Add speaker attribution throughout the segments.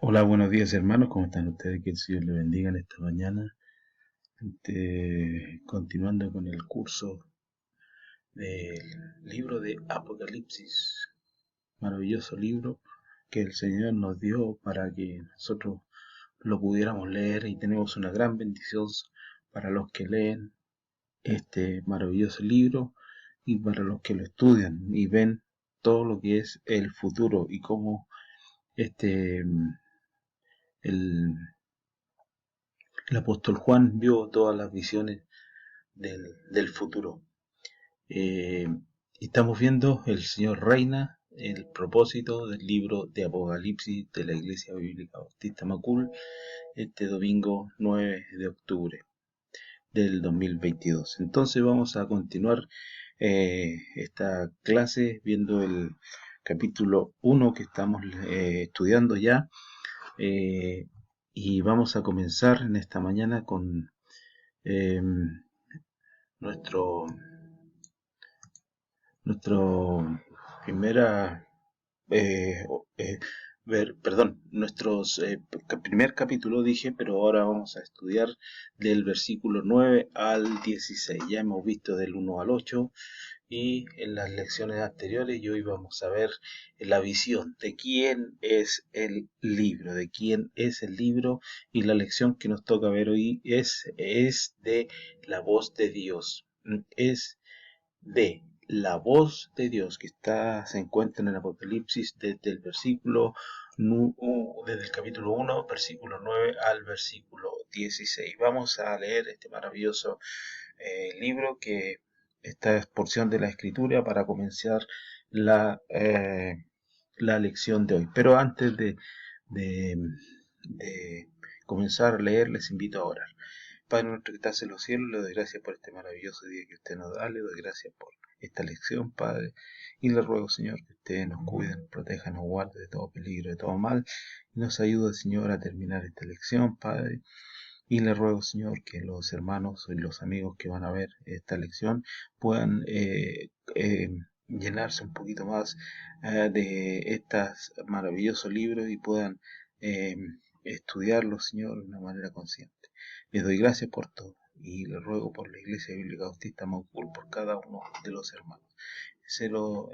Speaker 1: Hola, buenos días hermanos, ¿cómo están ustedes? Que el Señor les bendiga en esta mañana. Continuando con el curso del libro de Apocalipsis, maravilloso libro que el Señor nos dio para que nosotros lo pudiéramos leer, y tenemos una gran bendición para los que leen este maravilloso libro y para los que lo estudian y ven todo lo que es el futuro y cómo este el el apóstol Juan vio todas las visiones del futuro. Eh, Estamos viendo el Señor reina, el propósito del libro de Apocalipsis de la Iglesia Bíblica Bautista Macul, este domingo 9 de octubre del 2022. Entonces vamos a continuar esta clase viendo el capítulo 1 que estamos estudiando ya, eh, y vamos a comenzar en esta mañana con eh, nuestro, nuestro primera, eh, eh, primer capítulo dije, pero ahora vamos a estudiar del versículo 9 al 16. Ya hemos visto del 1 al 8 y en las lecciones anteriores, y hoy vamos a ver la visión de quién es el libro, y la lección que nos toca ver hoy es de la voz de Dios, es de la voz de Dios que se encuentra en el Apocalipsis desde el capítulo 1, versículo 9 al versículo 16. Vamos a leer este maravilloso libro, que esta es porción de la escritura para comenzar la, eh, la lección de hoy. Pero antes de, de comenzar a leer, les invito a orar. Padre nuestro que estás en los cielos, le doy gracias por este maravilloso día que usted nos da, le doy gracias por esta lección, Padre, y le ruego, Señor, que usted nos cuide, nos proteja, nos guarde de todo peligro, de todo mal, y nos ayude, Señor, a terminar esta lección, Padre. Y le ruego, Señor, que los hermanos y los amigos que van a ver esta lección puedan llenarse un poquito más de estos maravillosos libros y puedan eh, estudiarlos, Señor, de una manera consciente. Les doy gracias por todo y le ruego por la Iglesia Bíblica Bautista Macul, por cada uno de los hermanos.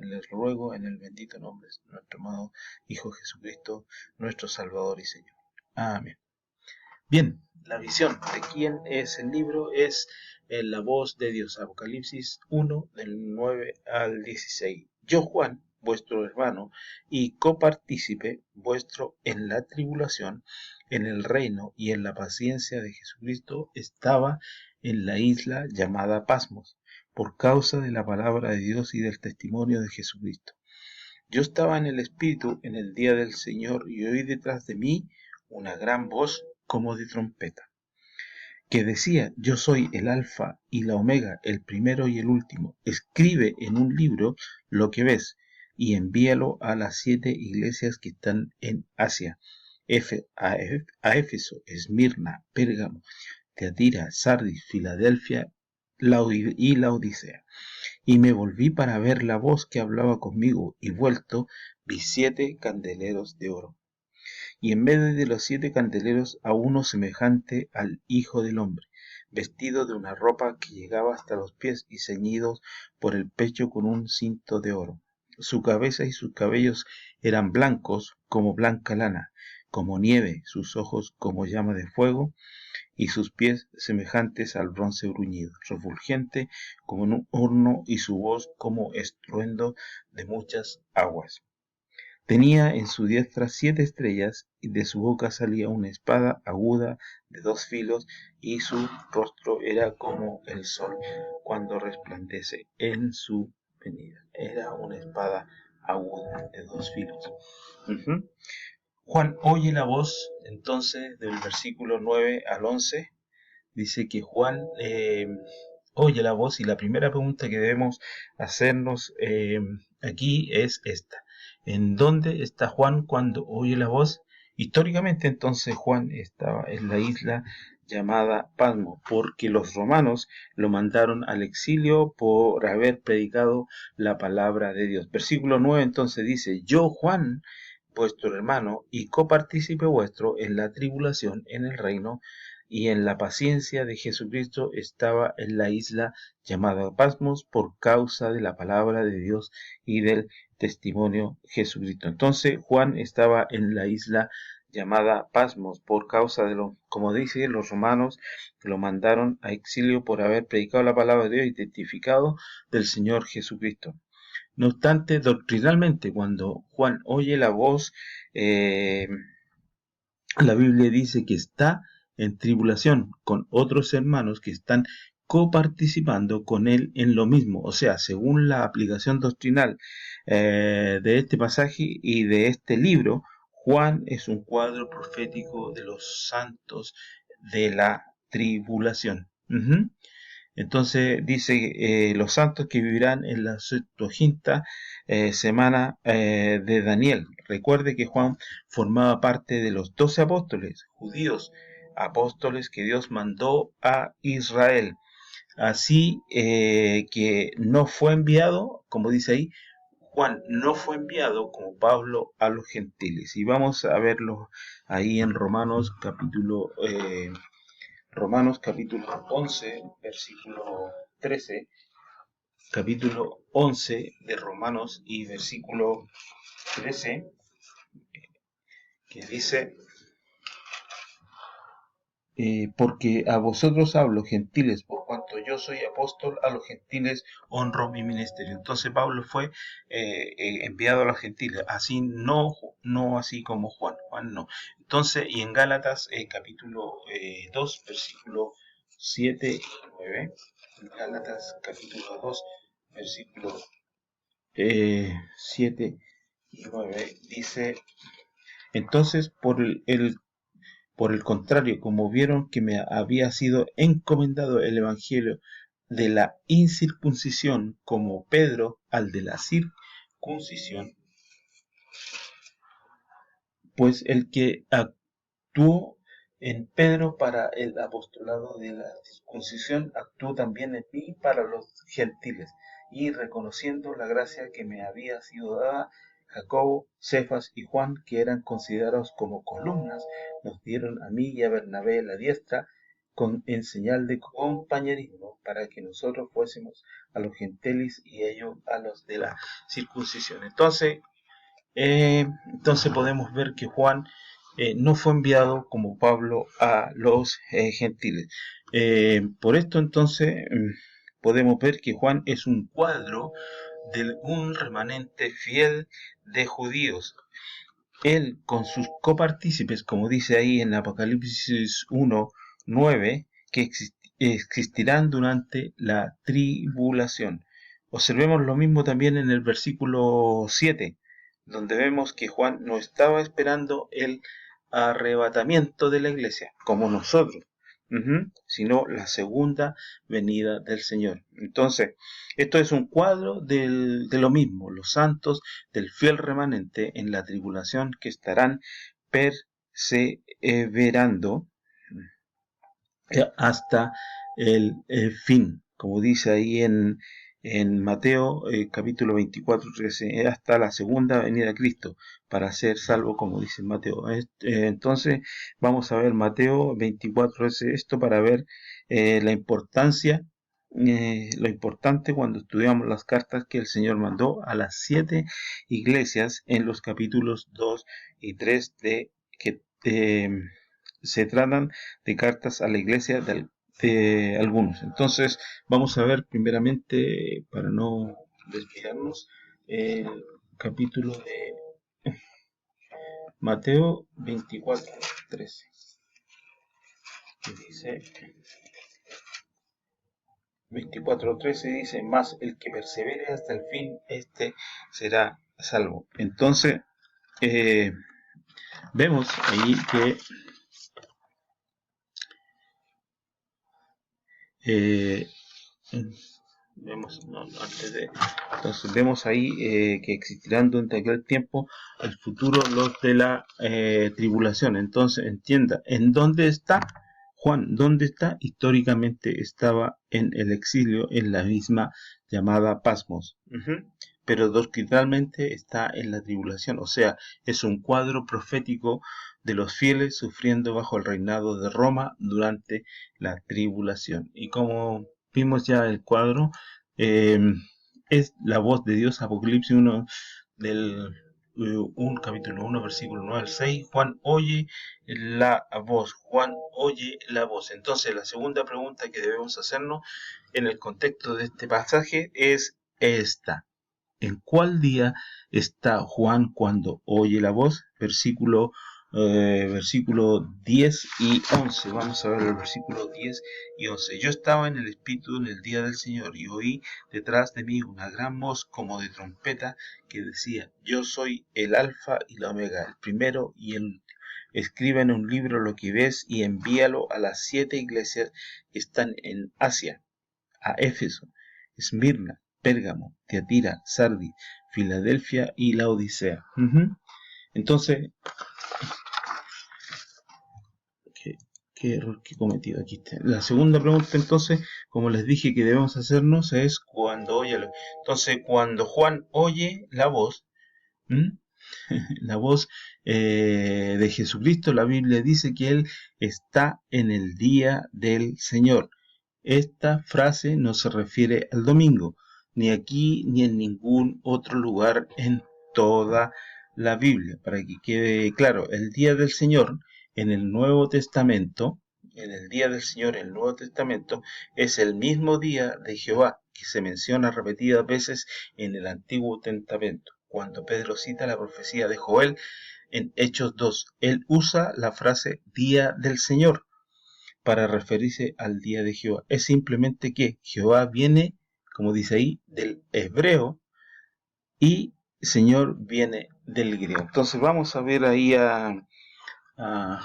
Speaker 1: Les ruego en el bendito nombre de nuestro amado Hijo Jesucristo, nuestro Salvador y Señor. Amén. Bien, la visión de quién es el libro es la voz de Dios. Apocalipsis 1, del 9 al 16. Yo, Juan, vuestro hermano y copartícipe vuestro en la tribulación, en el reino y en la paciencia de Jesucristo, estaba en la isla llamada Pasmos, por causa de la palabra de Dios y del testimonio de Jesucristo. Yo estaba en el Espíritu en el día del Señor, y oí detrás de mí una gran voz como de trompeta, que decía: yo soy el Alfa y la Omega, el primero y el último. Escribe en un libro lo que ves, y envíalo a las 7 iglesias que están en Asia: a Éfeso, Esmirna, Pérgamo, Teatira, Sardis, Filadelfia y Laodicea. Y me volví para ver la voz que hablaba conmigo, y vuelto vi 7 candeleros de oro, y en medio de los 7 candeleros a uno semejante al Hijo del Hombre, vestido de una ropa que llegaba hasta los pies y ceñidos por el pecho con un cinto de oro. Su cabeza y sus cabellos eran blancos como blanca lana, como nieve, sus ojos como llama de fuego, y sus pies semejantes al bronce bruñido, refulgente como en un horno, y su voz como estruendo de muchas aguas. Tenía en su diestra 7 estrellas, y de su boca salía una espada aguda de 2 filos, y su rostro era como el sol cuando resplandece en su venida. Era una espada aguda de 2 filos. Juan oye la voz entonces del versículo 9 al 11. Dice que Juan oye la voz, y la primera pregunta que debemos hacernos aquí es esta: ¿en dónde está Juan cuando oye la voz? Históricamente, entonces, Juan estaba en la isla llamada Patmos, porque los romanos lo mandaron al exilio por haber predicado la palabra de Dios. Versículo 9 entonces dice: yo, Juan, vuestro hermano y copartícipe vuestro en la tribulación, en el reino y en la paciencia de Jesucristo, estaba en la isla llamada Pasmos por causa de la palabra de Dios y del testimonio Jesucristo. Entonces Juan estaba en la isla llamada Pasmos por causa de lo, como dicen los romanos, que lo mandaron a exilio por haber predicado la palabra de Dios y testificado del Señor Jesucristo. No obstante, doctrinalmente, cuando Juan oye la voz, la Biblia dice que está en tribulación con otros hermanos que están coparticipando con él en lo mismo. O sea, según la aplicación doctrinal de este pasaje y de este libro, Juan es un cuadro profético de los santos de la tribulación. Entonces dice los santos que vivirán en la 70ª semana de Daniel. Recuerde que Juan formaba parte de los 12 apóstoles judíos, apóstoles que Dios mandó a Israel. Así que no fue enviado, como dice ahí, Juan no fue enviado como Pablo a los gentiles. Y vamos a verlo ahí en Romanos capítulo 11, versículo 13, capítulo 11 de Romanos y versículo 13, que dice, porque a vosotros hablo, gentiles, por cuanto yo soy apóstol a los gentiles, honro mi ministerio. Entonces Pablo fue enviado a los gentiles, así no así como Juan no. Entonces, y en Gálatas capítulo 2, versículo 7 y 9, Gálatas capítulo 2, versículo 7 y 9, dice, entonces por el contrario, como vieron que me había sido encomendado el evangelio de la incircuncisión, como Pedro al de la circuncisión, pues el que actuó en Pedro para el apostolado de la circuncisión, actuó también en mí para los gentiles, y reconociendo la gracia que me había sido dada, Jacobo, Cefas y Juan, que eran considerados como columnas, nos dieron a mí y a Bernabé la diestra en señal de compañerismo, para que nosotros fuésemos a los gentiles y ellos a los de la circuncisión. Entonces podemos ver que Juan no fue enviado como Pablo a los gentiles. Por esto entonces podemos ver que Juan es un cuadro de un remanente fiel de judíos. Él con sus copartícipes, como dice ahí en Apocalipsis 1:9, que existirán durante la tribulación. Observemos lo mismo también en el versículo 7, donde vemos que Juan no estaba esperando el arrebatamiento de la iglesia, como nosotros, sino la segunda venida del Señor. Entonces, esto es un cuadro de lo mismo, los santos del fiel remanente en la tribulación que estarán perseverando hasta el fin, como dice ahí en Mateo capítulo 24, 13, hasta la segunda venida de Cristo, para ser salvo, como dice Mateo. Entonces vamos a ver Mateo 24, 13, esto para ver la importancia, lo importante cuando estudiamos las cartas que el Señor mandó a las 7 iglesias en los capítulos 2 y 3 de que se tratan de cartas a la iglesia de algunos. Entonces vamos a ver primeramente, para no desviarnos, el capítulo de Mateo 24:13, que dice 24:13, dice, mas el que persevere hasta el fin, este será salvo. Entonces vemos ahí que vemos ahí que existirán durante aquel tiempo el futuro los de la tribulación. Entonces entienda, ¿en dónde está Juan? ¿Dónde está? Históricamente estaba en el exilio, en la misma llamada Pasmos. pero doctrinalmente está en la tribulación. O sea, es un cuadro profético de los fieles sufriendo bajo el reinado de Roma durante la tribulación. Y como vimos ya el cuadro, eh, es la voz de Dios, Apocalipsis 1 del capítulo 1, versículo 9 al 6. Juan oye la voz, Juan oye la voz. Entonces la segunda pregunta que debemos hacernos en el contexto de este pasaje es esta: ¿en cuál día está Juan cuando oye la voz? Versículo 10 y 11. Vamos a ver el versículo 10 y 11. Yo estaba en el Espíritu en el día del Señor y oí detrás de mí una gran voz como de trompeta que decía: yo soy el Alfa y la Omega, el primero y el último. Escribe en un libro lo que ves y envíalo a las 7 iglesias que están en Asia: a Éfeso, Esmirna, Pérgamo, Tiatira, Sardis, Filadelfia y la Odisea. Entonces, ¿qué error que he cometido aquí? La segunda pregunta, entonces, como les dije que debemos hacernos, es cuando entonces, cuando Juan oye la voz, la voz de Jesucristo, la Biblia dice que Él está en el día del Señor. Esta frase no se refiere al domingo, ni aquí ni en ningún otro lugar en toda la Biblia. Para que quede claro, el día del Señor en el Nuevo Testamento, en el día del Señor en el Nuevo Testamento, es el mismo día de Jehová que se menciona repetidas veces en el Antiguo Testamento. Cuando Pedro cita la profecía de Joel en Hechos 2, él usa la frase día del Señor para referirse al día de Jehová. Es simplemente que Jehová viene, como dice ahí, del hebreo y Señor viene del griego. Entonces vamos a ver ahí a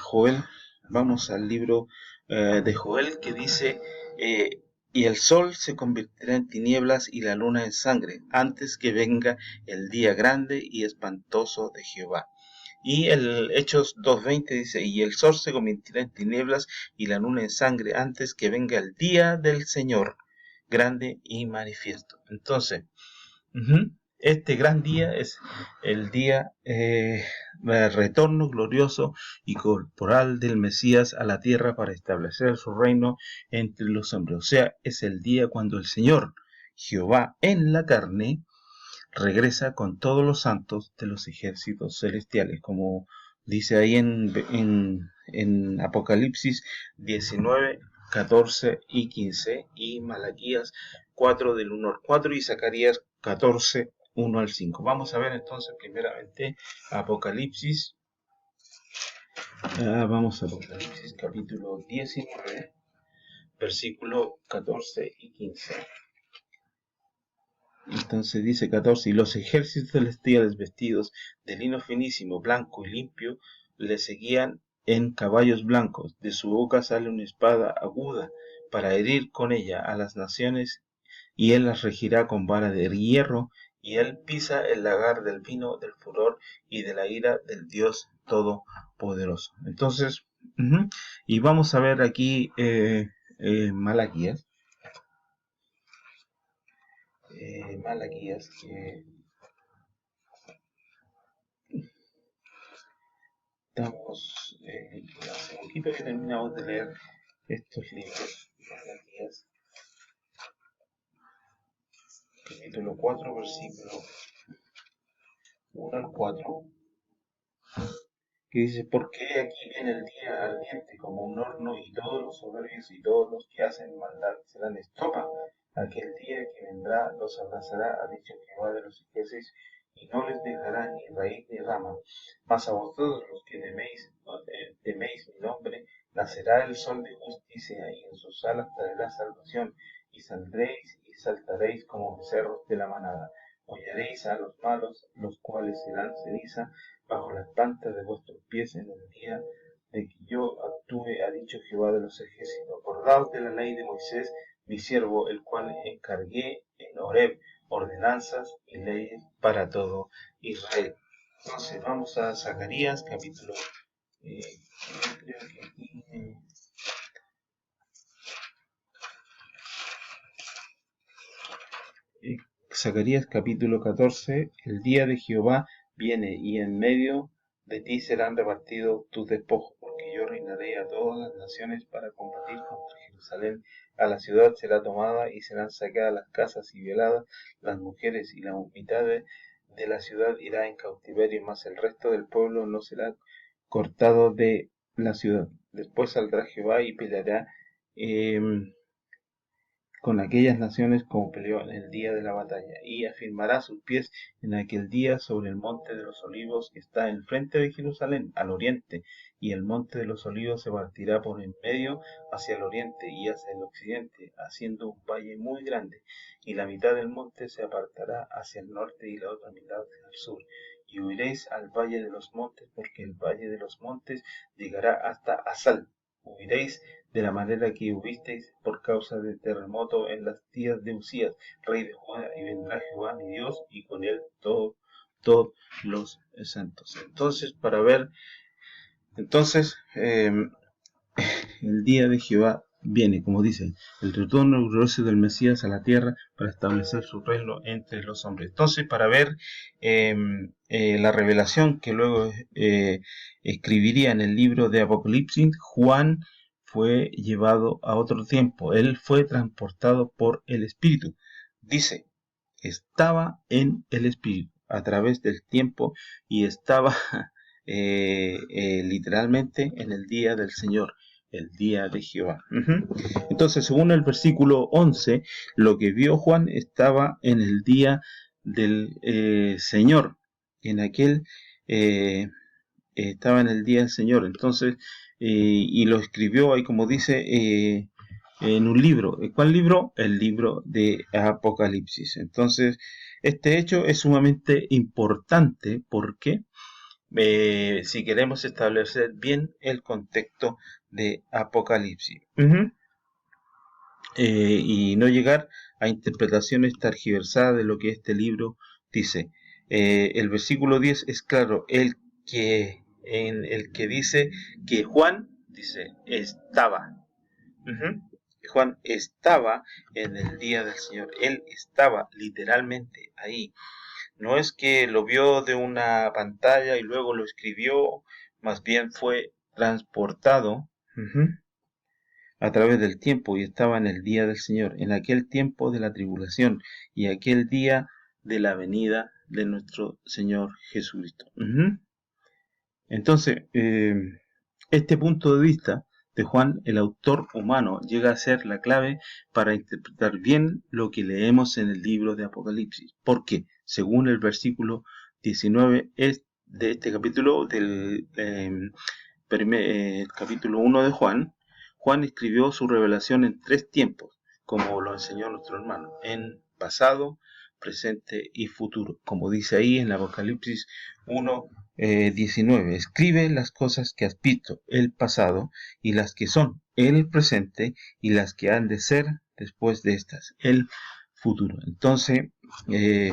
Speaker 1: Joel, vamos al libro de Joel que dice, y el sol se convertirá en tinieblas y la luna en sangre, antes que venga el día grande y espantoso de Jehová. Y el Hechos 2:20 dice, y el sol se convertirá en tinieblas y la luna en sangre antes que venga el día del Señor, grande y manifiesto. Entonces, este gran día es el día del retorno glorioso y corporal del Mesías a la tierra para establecer su reino entre los hombres. O sea, es el día cuando el Señor, Jehová en la carne, regresa con todos los santos de los ejércitos celestiales, como dice ahí en Apocalipsis 19, 14 y 15, y Malaquías 4 del 1 al 4 y Zacarías 14, 1 al 5. Vamos a ver entonces primeramente Apocalipsis. Vamos a Apocalipsis capítulo 19, versículo 14 y 15. Entonces dice 14, y los ejércitos celestiales vestidos de lino finísimo, blanco y limpio, le seguían en caballos blancos. De su boca sale una espada aguda para herir con ella a las naciones, y él las regirá con vara de hierro, y él pisa el lagar del vino del furor y de la ira del Dios Todopoderoso. Entonces, y vamos a ver aquí Malaquías. Malaquías, que estamos, hace poquito que terminamos de leer estos libros, Malaquías, capítulo 4, versículo 1 al 4, que dice, porque aquí viene el día ardiente como un horno, y todos los soberbios y todos los que hacen maldad serán estopa. Aquel día que vendrá los abrazará, ha dicho Jehová de los ejércitos, y no les dejará ni raíz ni rama. Mas a vosotros los que teméis mi nombre, nacerá el sol de justicia, y en sus alas traerá salvación, y saldréis y saltaréis como becerros de la manada. Hollaréis a los malos, los cuales serán ceniza bajo las plantas de vuestros pies en el día de que yo actúe, ha dicho Jehová de los ejércitos. Acordaos de la ley de Moisés, mi siervo, el cual encargué en Horeb, ordenanzas y leyes para todo Israel. Entonces vamos a Zacarías capítulo, creo que aquí, Zacarías capítulo 14, el día de Jehová viene y en medio de ti serán repartidos tus despojos, porque yo reinaré a todas las naciones para combatir contra Jerusalén. A la ciudad será tomada y serán saqueadas las casas y violadas las mujeres, y la mitad de la ciudad irá en cautiverio, mas el resto del pueblo no será cortado de la ciudad. Después saldrá Jehová y peleará con aquellas naciones como peleó en el día de la batalla, y afirmará sus pies en aquel día sobre el monte de los olivos que está enfrente de Jerusalén, al oriente, y el monte de los olivos se partirá por en medio hacia el oriente y hacia el occidente, haciendo un valle muy grande, y la mitad del monte se apartará hacia el norte y la otra mitad hacia el sur. Y huiréis al valle de los montes, porque el valle de los montes llegará hasta Asal. Huiréis de la manera que hubisteis por causa del terremoto en las días de Usías, rey de Judá, y vendrá Jehová mi Dios, y con él todos los santos. Entonces, para ver, el día de Jehová viene, como dice, el retorno glorioso del Mesías a la tierra para establecer su reino entre los hombres. Entonces, para ver la revelación que luego escribiría en el libro de Apocalipsis, Juan fue llevado a otro tiempo. Él fue transportado por el Espíritu. Dice, estaba en el Espíritu a través del tiempo y estaba literalmente en el día del Señor, el día de Jehová. Entonces, según el versículo 11, lo que vio Juan estaba en el día del Señor, en aquel estaba en el día del Señor. Entonces, y lo escribió ahí, como dice, en un libro. ¿Cuál libro? El libro de Apocalipsis. Entonces, este hecho es sumamente importante porque si queremos establecer bien el contexto de Apocalipsis y no llegar a interpretaciones tergiversadas de lo que este libro dice. El versículo 10 es claro, en el que dice que Juan dice estaba. Juan estaba en el día del Señor. Él estaba literalmente ahí. No es que lo vio de una pantalla y luego lo escribió, más bien fue transportado a través del tiempo y estaba en el día del Señor, en aquel tiempo de la tribulación y aquel día de la venida de nuestro Señor Jesucristo. Entonces, este punto de vista de Juan, el autor humano, llega a ser la clave para interpretar bien lo que leemos en el libro de Apocalipsis, porque según el versículo 19 de este capítulo, del capítulo 1 de Juan, Juan escribió su revelación en 3 tiempos, como lo enseñó nuestro hermano, en pasado, presente y futuro, como dice ahí en Apocalipsis 1, 19. Escribe las cosas que has visto, el pasado, y las que son, el presente, y las que han de ser después de estas, el futuro. Entonces, ¿qué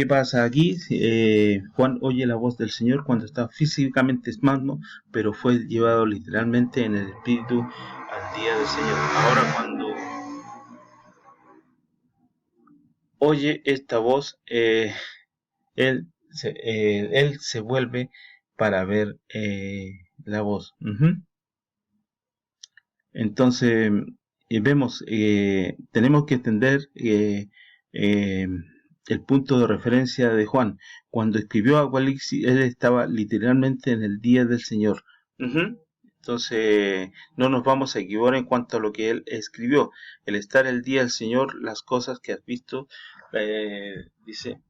Speaker 1: pasa aquí? Juan oye la voz del Señor cuando está físicamente esmando, pero fue llevado literalmente en el Espíritu al día del Señor. Ahora cuando oye esta voz, él se vuelve para ver la voz. Entonces, vemos, tenemos que entender el punto de referencia de Juan. Cuando escribió Apocalipsis, él estaba literalmente en el día del Señor. Entonces, no nos vamos a equivocar en cuanto a lo que él escribió. El estar el día del Señor, las cosas que has visto, dice,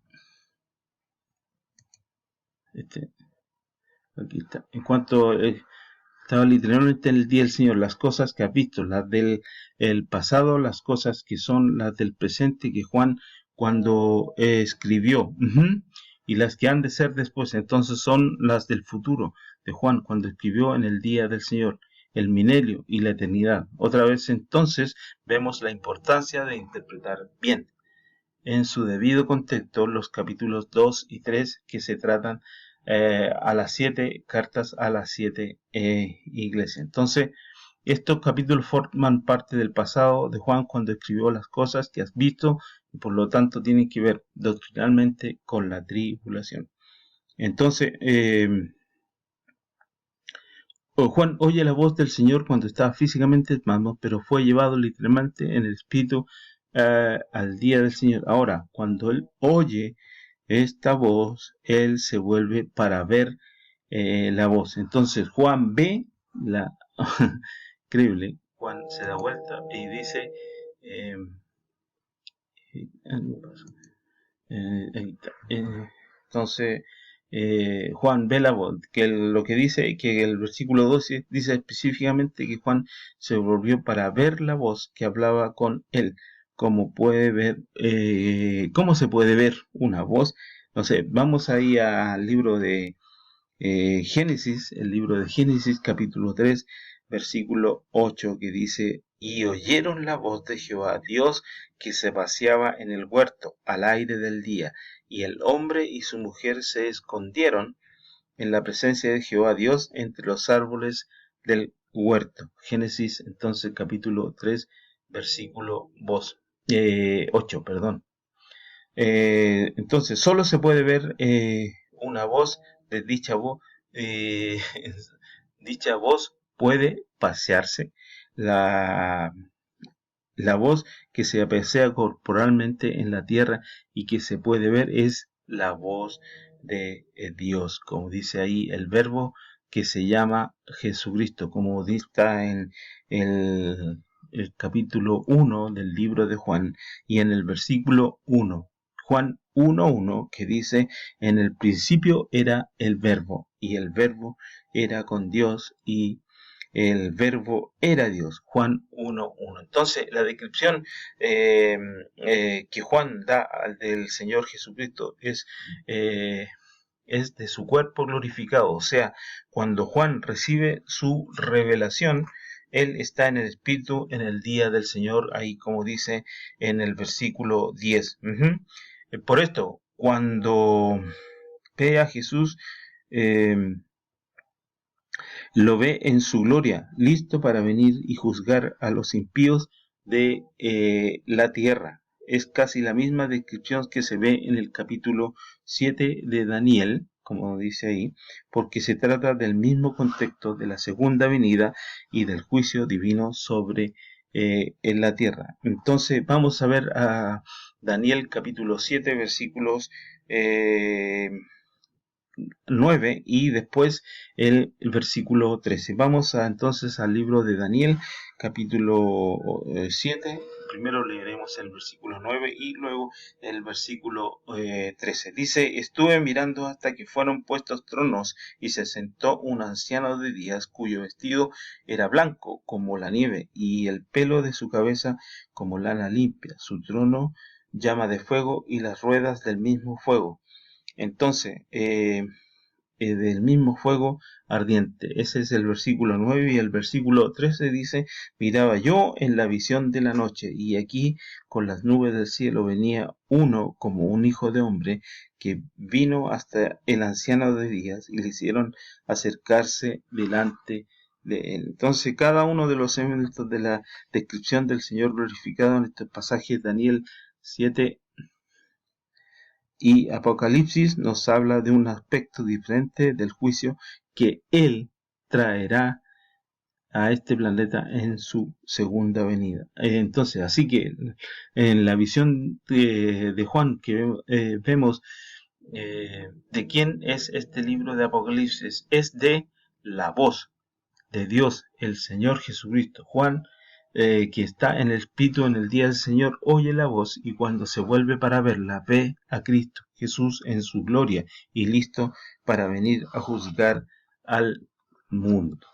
Speaker 1: aquí está. En cuanto estaba literalmente en el día del Señor, las cosas que has visto, las del pasado, las cosas que son las del presente que Juan cuando escribió, y las que han de ser después, entonces son las del futuro de Juan cuando escribió en el día del Señor, el milenio y la eternidad. Otra vez entonces vemos la importancia de interpretar bien en su debido contexto los capítulos 2 y 3 que se tratan a las 7 cartas a las 7 iglesias. Entonces, Estos capítulos forman parte del pasado de Juan cuando escribió las cosas que has visto y por lo tanto tienen que ver doctrinalmente con la tribulación. Entonces, Juan oye la voz del Señor cuando estaba físicamente enfermo, pero fue llevado literalmente en el espíritu al día del Señor. Ahora, cuando él oye esta voz, él se vuelve para ver la voz. Entonces Juan ve la... Increíble. Juan se da vuelta y dice... Eh, entonces, Juan ve la voz, que lo que dice, que el versículo 12 dice específicamente que Juan se volvió para ver la voz que hablaba con él. Como puede ver, ¿cómo se puede ver una voz? No sé, vamos ahí al libro de Génesis, el libro de Génesis capítulo 3, versículo 8, que dice, y oyeron la voz de Jehová Dios que se paseaba en el huerto al aire del día, y el hombre y su mujer se escondieron en la presencia de Jehová Dios entre los árboles del huerto. Génesis entonces capítulo 3, versículo 8, perdón. Entonces, solo se puede ver una voz de dicha voz. eh, dicha voz puede pasearse. La, la voz que se pasea corporalmente en la tierra y que se puede ver es la voz de Dios, como dice ahí el verbo que se llama Jesucristo, como está en el capítulo 1 del libro de Juan y en el versículo 1. Juan 1:1 que dice, en el principio era el verbo y el verbo era con Dios y el verbo era Dios. Juan 1:1. Entonces, la descripción que Juan da al del Señor Jesucristo es de su cuerpo glorificado. O sea, cuando Juan recibe su revelación, él está en el Espíritu en el día del Señor, ahí como dice en el versículo 10. Por esto, cuando ve a Jesús, eh, lo ve en su gloria, listo para venir y juzgar a los impíos de la tierra. Es casi la misma descripción que se ve en el capítulo 7 de Daniel, como dice ahí, porque se trata del mismo contexto de la segunda venida y del juicio divino sobre en la tierra. Entonces vamos a ver a Daniel capítulo 7 versículos 9 y después el versículo 13. Vamos entonces al libro de Daniel, capítulo 7. Primero leeremos el versículo 9 y luego el versículo 13. Dice, estuve mirando hasta que fueron puestos tronos y se sentó un anciano de días cuyo vestido era blanco como la nieve y el pelo de su cabeza como lana limpia. Su trono llama de fuego y las ruedas del mismo fuego. Entonces, del mismo fuego ardiente. Ese es el versículo 9 y el versículo 13 dice, miraba yo en la visión de la noche y aquí con las nubes del cielo venía uno como un hijo de hombre que vino hasta el anciano de días y le hicieron acercarse delante de él. Entonces cada uno de los elementos de la descripción del Señor glorificado en estos pasajes Daniel 7 y Apocalipsis nos habla de un aspecto diferente del juicio que Él traerá a este planeta en su segunda venida. Entonces, así que en la visión de Juan que vemos de quién es este libro de Apocalipsis, es de la voz de Dios, el Señor Jesucristo. Juan, que está en el Espíritu en el día del Señor, oye la voz y cuando se vuelve para verla, ve a Cristo Jesús en su gloria y listo para venir a juzgar al mundo.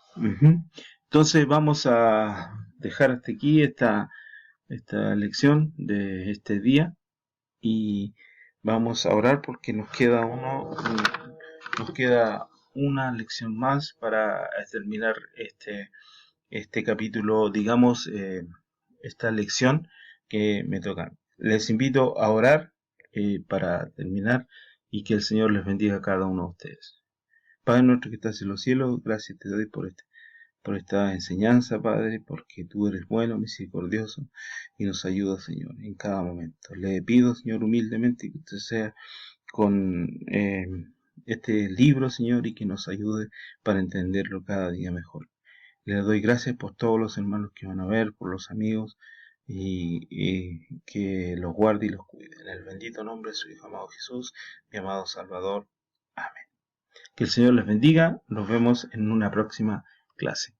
Speaker 1: Entonces vamos a dejar hasta aquí esta lección de este día y vamos a orar porque nos queda una lección más para terminar este capítulo, digamos, esta lección que me toca. Les invito a orar para terminar y que el Señor les bendiga a cada uno de ustedes. Padre nuestro que estás en los cielos, gracias te doy por este por esta enseñanza, Padre, porque tú eres bueno, misericordioso y nos ayudas, Señor, en cada momento. Le pido, Señor, humildemente que usted sea con este libro, Señor, y que nos ayude para entenderlo cada día mejor. Le doy gracias por todos los hermanos que van a ver, por los amigos, y que los guarde y los cuide. En el bendito nombre de su Hijo amado Jesús, mi amado Salvador. Amén. Que el Señor les bendiga. Nos vemos en una próxima clase.